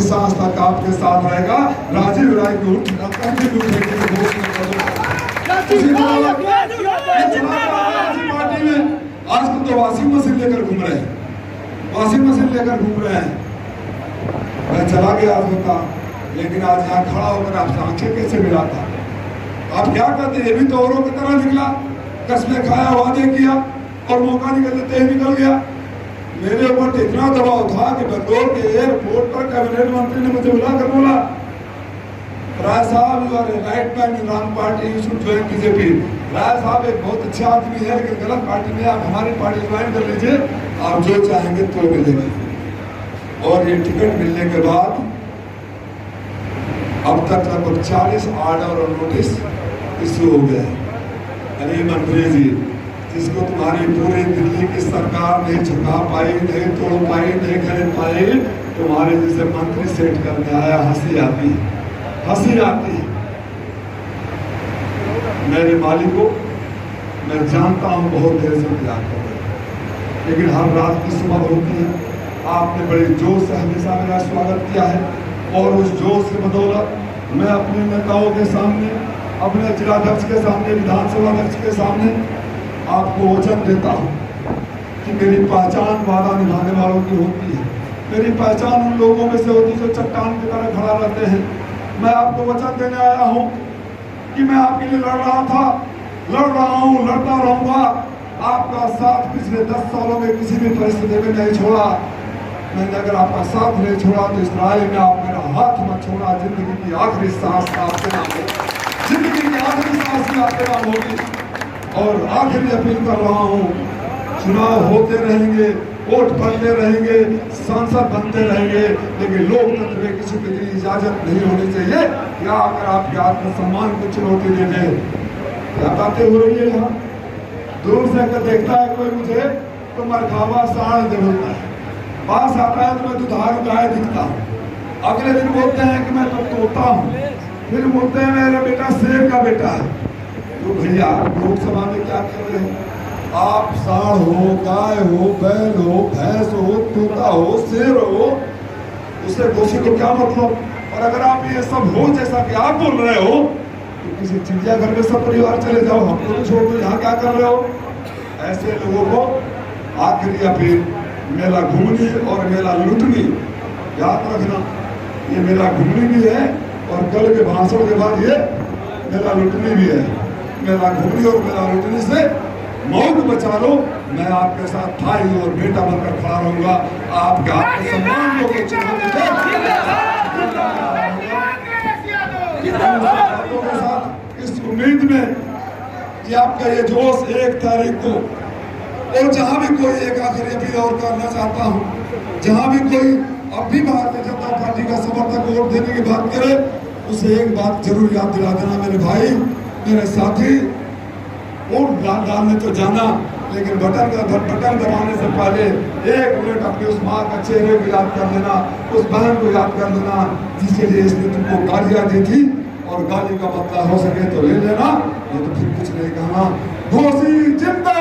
सांस तक आपके साथ रहेगा। राजीव राय को पार्टी में आज तो वॉशिंग मशीन लेकर घूम रहे हैं, वॉशिंग मशीन लेकर घूम रहे हैं। मैं चला गया होता, लेकिन आज यहाँ खड़ा होकर आपसे आंखें कैसे मिलाता। आप क्या करते, ये भी तो औरों की तरह निकला, कसमें खाया, वादे किया और मौका निकलते ही निकल गया। मेरे ऊपर तो इतना दबाव था कि बंगलोर के एयरपोर्ट पर कैबिनेट मंत्री ने मुझे बुलाकर बोला, राय साहब you are a right man in wrong party, you should join BJP. Rai साहब एक बहुत अच्छे आदमी है, लेकिन गलत पार्टी में, आप हमारी पार्टी ज्वाइन कर लीजिए, आप जो चाहेंगे तो मिलेगा। और ये टिकट मिलने के बाद अब तक लगभग 40 ऑर्डर और नोटिस इश्यू हो गए। अरे मंत्री जी, जिसको तुम्हारी पूरी दिल्ली की सरकार नहीं झुका पाई, नहीं तोड़ पाई, नहीं खरीद पाई, तुम्हारे जैसे मंत्री सेट करने आया। हंसी आती है, हंसी आती है। मेरे मालिक को मैं जानता हूं, बहुत देर से प्यार कर रहे, लेकिन हर रात की सुबह होती है। आपने बड़े जोश से हमेशा मेरा स्वागत किया है और उस जोश के बदौलत मैं अपने नेताओं के सामने, अपने जिलाध्यक्ष के सामने, विधानसभा अध्यक्ष के सामने आपको वचन देता हूं कि मेरी पहचान वादा निभाने वालों की होती है। मेरी पहचान उन लोगों में से होती है जो चट्टान की तरह खड़ा रहते हैं। मैं आपको वचन देने आया हूं कि मैं आपके लिए लड़ रहा था, लड़ रहा हूं, लड़ता रहूंगा। आपका साथ पिछले 10 सालों में किसी भी परिस्थिति में नहीं छोड़ा। मैंने अगर आपका साथ नहीं छोड़ा तो इस लड़ाई में आप मेरा हाथ मत छोड़ा। जिंदगी की आखिरी सांस आपके नाम होगी, जिंदगी की आखिरी सांस भी आपके नाम होगी। और आखिरी अपील कर रहा हूं, चुनाव होते रहेंगे, वोट बनते रहेंगे, सांसद बनते रहेंगे, लेकिन लोकतंत्र में किसी के लिए इजाजत नहीं होनी चाहिए या अगर आपके आत्मसम्मान को चुनौती दे दे। क्या बातें हो रही है यहाँ? दूर से अगर देखता है कोई मुझे तो मरखावा साढ़ दे बोलता है, पास आता है तो मैं दुधारू गाय दिखता हूँ। अगले दिन बोलते हैं कि मैं तो तोता हूँ, फिर बोलते हैं मेरा बेटा शेर का बेटा है। तो भैया लोकसभा में क्या कर रहे हैं आप? साढ़ हो, गाय हो, बैल हो, भैंस हो, तोता हो, शेर हो, उससे दोषी को क्या मतलब? और अगर आप ये सब हो जैसा कि आप बोल रहे हो तो किसी चिड़ियाघर में सब परिवार चले जाओ, हमको तो छोड़ दो, यहाँ क्या कर रहे हो? ऐसे लोगों को आखिरी अपील, मेला घूमनी और मेला लूटनी याद रखना। ये मेला घूमनी भी है और कल के भाषण के बाद ये मेला लूटनी भी है। मेला घूमनी और मेला लूटनी से मौत बचा लो। मैं आपके साथ भाई और बेटा बनकर खड़ा रहूंगा। आपके आत्मसम्मान को इस उम्मीद में कि आपका ये जोश 1 तारीख को, और जहां भी कोई एक आखिरी अपील और करना चाहता हूं, जहां भी कोई अब भी भारतीय जनता पार्टी का समर्थक वोट देने की बात करे, उसे एक बात जरूर याद दिला देना, मेरे भाई, मेरे साथी, वोट डालने तो जाना, लेकिन बटन दबाने से पहले 1 मिनट अपने उस माँ का चेहरे को याद कर लेना, उस बहन को याद कर लेना जिसके लिए इसने तुमको गालियां दी थी, और गाली का बदला हो सके तो ले लेना, ये तो फिर कुछ नहीं कहना। घोसी जिंदा